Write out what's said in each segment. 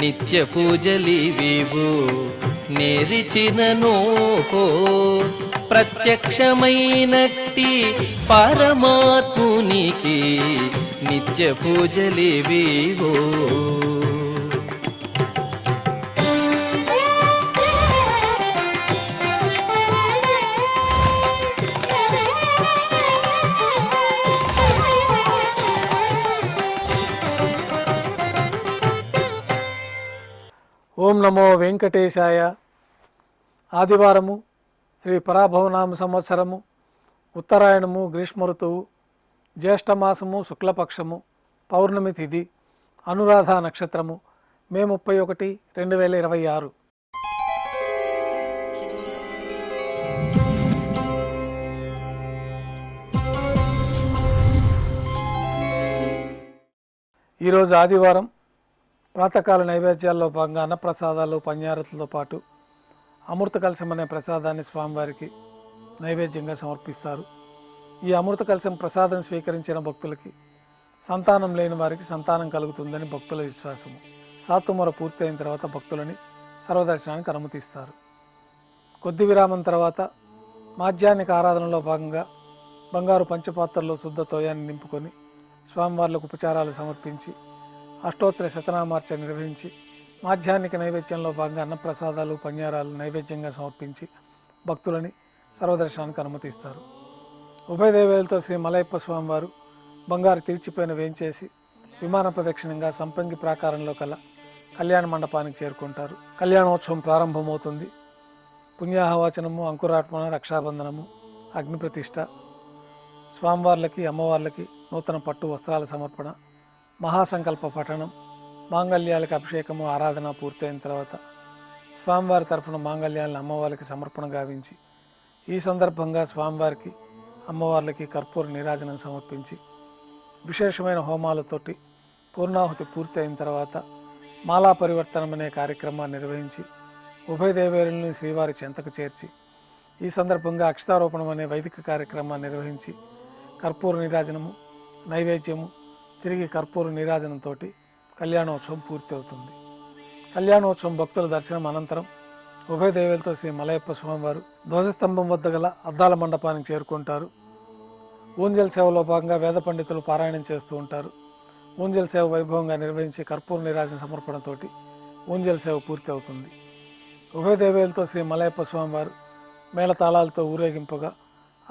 నిత్య పూజలివివు నేరిచినను ప్రత్యక్షమైనట్టి పరమాత్మునికి నిత్య పూజలివివో. ఓం నమో వెంకటేశాయ. ఆదివారము, శ్రీ పరాభవనామ సంవత్సరము, ఉత్తరాయణము, గ్రీష్మ ఋతువు, జ్యేష్ఠమాసము, శుక్లపక్షము, పౌర్ణమి తిథి, అనురాధ నక్షత్రము, మే 31, 2026. ఈరోజు ఆదివారం. ప్రాతకాల నైవేద్యాల్లో భాగంగా అన్నప్రసాదాలు, పన్యారతులతో పాటు అమృత కలశం అనే ప్రసాదాన్ని స్వామివారికి నైవేద్యంగా సమర్పిస్తారు. ఈ అమృత కలశం ప్రసాదం స్వీకరించిన భక్తులకి సంతానం లేని వారికి సంతానం కలుగుతుందని భక్తుల విశ్వాసము. సాతుమొర పూర్తయిన తర్వాత భక్తులని సర్వదర్శనానికి అనుమతిస్తారు. కొద్ది విరామం తర్వాత మాధ్యాహ్నిక ఆరాధనలో భాగంగా బంగారు పంచపాత్రలో శుద్ధ తోయాన్ని నింపుకొని స్వామివార్లకు ఉపచారాలు సమర్పించి అష్టోత్తర శతనామార్చన నిర్వహించి మాధ్యాహ్నిక నైవేద్యంలో భాగంగా అన్నప్రసాదాలు, పన్యారాలు నైవేద్యంగా సమర్పించి భక్తులని సర్వదర్శనానికి అనుమతిస్తారు. ఉభయ దేవేలతో శ్రీ మలయప్ప స్వామివారు బంగారు తీర్చిపోయిన వేంచేసి విమాన ప్రదక్షిణంగా సంపంగి ప్రాకారంలో కల కళ్యాణ మండపానికి చేరుకుంటారు. కళ్యాణోత్సవం ప్రారంభమవుతుంది. పుణ్యాహవాచనము, అంకురార్పణ, రక్షాబంధనము, అగ్నిప్రతిష్ఠ, స్వామివార్లకి, అమ్మవార్లకి నూతన పట్టు వస్త్రాల సమర్పణ, మహాసంకల్ప పఠనం, మాంగళ్యాలకు అభిషేకము, ఆరాధన పూర్తయిన తర్వాత స్వామివారి తరఫున మాంగళ్యాలను అమ్మవారికి సమర్పణ గావించి ఈ సందర్భంగా స్వామివారికి, అమ్మవార్లకి కర్పూర నీరాజనం సమర్పించి విశేషమైన హోమాలతోటి పూర్ణాహుతి పూర్తి అయిన తర్వాత మాలా పరివర్తనం అనే కార్యక్రమాన్ని నిర్వహించి ఉభయ దేవేరుల్ని శ్రీవారి చెంతకు చేర్చి ఈ సందర్భంగా అక్షతారోపణం అనే వైదిక కార్యక్రమాన్ని నిర్వహించి కర్పూర నీరాజనము, నైవేద్యము, తిరిగి కర్పూర నీరాజనంతో కళ్యాణోత్సవం పూర్తి అవుతుంది. కళ్యాణోత్సవం భక్తుల దర్శనం అనంతరం ఉభయ దేవేలతో శ్రీ మలయప్ప స్వామివారు ధ్వజస్తంభం వద్ద గల అద్దాల మండపానికి చేరుకుంటారు. ఊంజల్ సేవలో భాగంగా వేద పండితులు పారాయణం చేస్తూ ఉంటారు. ఊంజల్ సేవ వైభవంగా నిర్వహించి కర్పూర నీరాజన సమర్పణతోటి ఊంజల్ సేవ పూర్తి అవుతుంది. ఉభయ దేవేలతో శ్రీ మలయప్ప స్వామివారు మేళతాళాలతో ఊరేగింపుగా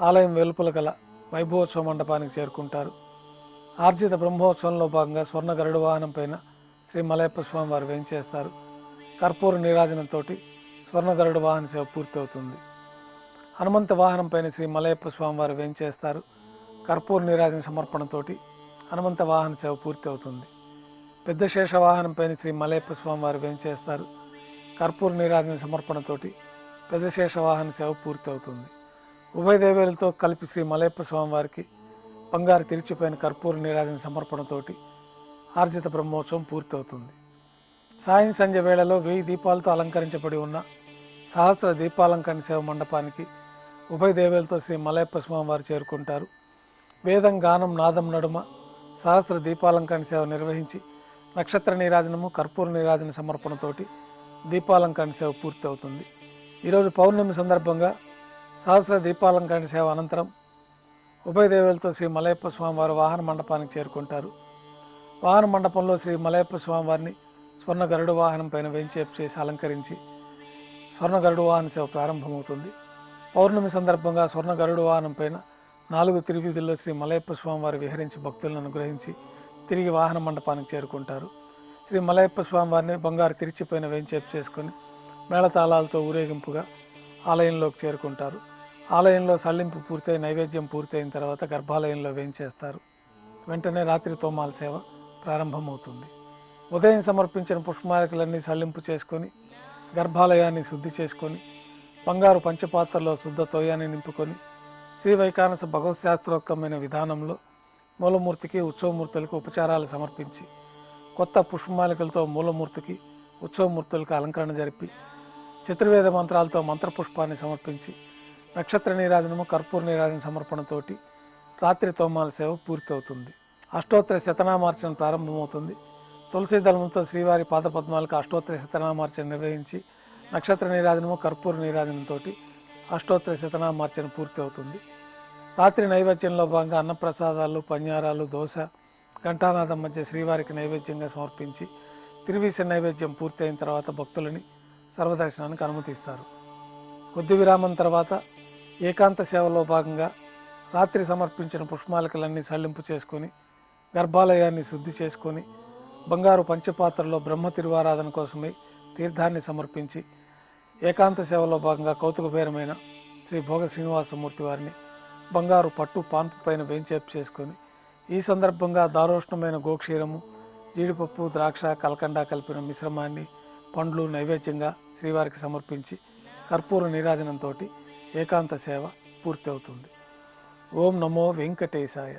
ఆలయం వెలుపల గల వైభవోత్సవ మండపానికి చేరుకుంటారు. ఆర్జిత బ్రహ్మోత్సవంలో భాగంగా స్వర్ణ గరుడ వాహనం పైన శ్రీ మలయప్ప స్వామి వారు వేంచేస్తారు. కర్పూర నీరాజనంతో స్వర్ణ గరుడ వాహన సేవ పూర్తి అవుతుంది. హనుమంత వాహనం పైన శ్రీ మలయప్ప స్వామి వారు వేంచేస్తారు. కర్పూర నీరాజన సమర్పణతోటి హనుమంత వాహన సేవ పూర్తి అవుతుంది. పెద్ద శేష వాహనం పైన శ్రీ మలయప్ప స్వామి వారు వేంచేస్తారు. కర్పూర నీరాజన సమర్పణతోటి పెద్ద శేష వాహన సేవ పూర్తి అవుతుంది. ఉభయ దేవేలతో కలిపి శ్రీ మలయప్ప స్వామి వారికి బంగారు తిరిచిపోయిన కర్పూర నీరాజన సమర్పణతోటి ఆర్జిత బ్రహ్మోత్సవం పూర్తవుతుంది. సాయం సంధ్య వేళలో 1000 దీపాలతో అలంకరించబడి ఉన్న సహస్ర దీపాలంకరణ సేవ మండపానికి ఉభయ దేవేలతో శ్రీ మలయప్ప స్వామి వారు చేరుకుంటారు. వేదం, గానం, నాదం నడుమ సహస్ర దీపాలంకరణ సేవ నిర్వహించి నక్షత్ర నీరాజనము, కర్పూర నీరాజన సమర్పణతోటి దీపాలంకరణ సేవ పూర్తి అవుతుంది. ఈరోజు పౌర్ణమి సందర్భంగా సహస్ర దీపాలంకరణ సేవ అనంతరం ఉభయ దేవేలతో శ్రీ మలయప్ప స్వామివారు వాహన మండపానికి చేరుకుంటారు. వాహన మండపంలో శ్రీ మలయప్ప స్వామివారిని స్వర్ణ గరుడు వాహనం పైన వేంచేపు చేసి అలంకరించి స్వర్ణ గరుడు వాహన సేవ ప్రారంభమవుతుంది. పౌర్ణమి సందర్భంగా స్వర్ణ గరుడు వాహనం పైన 4 తిరువీధుల్లో శ్రీ మలయప్ప స్వామివారు విహరించి భక్తులను అనుగ్రహించి తిరిగి వాహన మండపానికి చేరుకుంటారు. శ్రీ మలయప్ప స్వామివారిని బంగారు తిరిచిపైన వేంచేపు చేసుకొని మేళతాళాలతో ఊరేగింపుగా ఆలయంలోకి చేరుకుంటారు. ఆలయంలో సల్లింపు పూర్తయి నైవేద్యం పూర్తయిన తర్వాత గర్భాలయంలో వేంచేస్తారు. వెంటనే రాత్రి తోమాల సేవ ప్రారంభమవుతుంది. ఉదయం సమర్పించిన పుష్పమాలికలన్నీ సల్లింపు చేసుకొని గర్భాలయాన్ని శుద్ధి చేసుకొని బంగారు పంచపాత్రలో శుద్ధ తోయాన్ని నింపుకొని శ్రీ వైకానస భగవత్శాస్త్రోక్తమైన విధానంలో మూలమూర్తికి, ఉత్సవమూర్తులకు ఉపచారాలు సమర్పించి కొత్త పుష్పమాలికలతో మూలమూర్తికి, ఉత్సవమూర్తులకు అలంకరణ జరిపి చతుర్వేద మంత్రాలతో మంత్రపుష్పాన్ని సమర్పించి నక్షత్ర నీరాజనము, కర్పూర నీరాజన సమర్పణతోటి రాత్రి తోమాల సేవ పూర్తవుతుంది. అష్టోత్తర శతనామార్చన ప్రారంభమవుతుంది. తులసి దళంతో శ్రీవారి పాదపద్మాలకు అష్టోత్తర శతనామార్చన నిర్వహించి నక్షత్ర నీరాజనము కర్పూర నీరాజనంతో అష్టోత్తర శతనామార్చన పూర్తి అవుతుంది. రాత్రి నైవేద్యంలో భాగంగా అన్నప్రసాదాలు, పన్యారాలు, దోశ, ఘంటానాదం మధ్య శ్రీవారికి నైవేద్యంగా సమర్పించి తిరువీస నైవేద్యం పూర్తి అయిన తర్వాత భక్తులని సర్వదర్శనానికి అనుమతిస్తారు. కొద్ది విరామం తర్వాత ఏకాంత సేవలో భాగంగా రాత్రి సమర్పించిన పుష్పమాలికలన్నీ సళ్లింపు చేసుకొని గర్భాలయాన్ని శుద్ధి చేసుకొని బంగారు పంచపాత్రలో బ్రహ్మ తిరువారాధన కోసమై తీర్థాన్ని సమర్పించి ఏకాంత సేవలో భాగంగా కౌతుకభేరమైన శ్రీ భోగ శ్రీనివాసమూర్తి వారిని బంగారు పట్టు పాన్పు పైన వేంచేపు చేసుకొని ఈ సందర్భంగా దారోష్ణమైన గోక్షీరము, జీడిపప్పు, ద్రాక్ష, కలకండ కలిపిన మిశ్రమాన్ని పండ్లు నైవేద్యంగా శ్రీవారికి సమర్పించి కర్పూర నీరాజనంతో ఏకాంత సేవ పూర్తి అవుతుంది. ఓం నమో వెంకటేశాయ.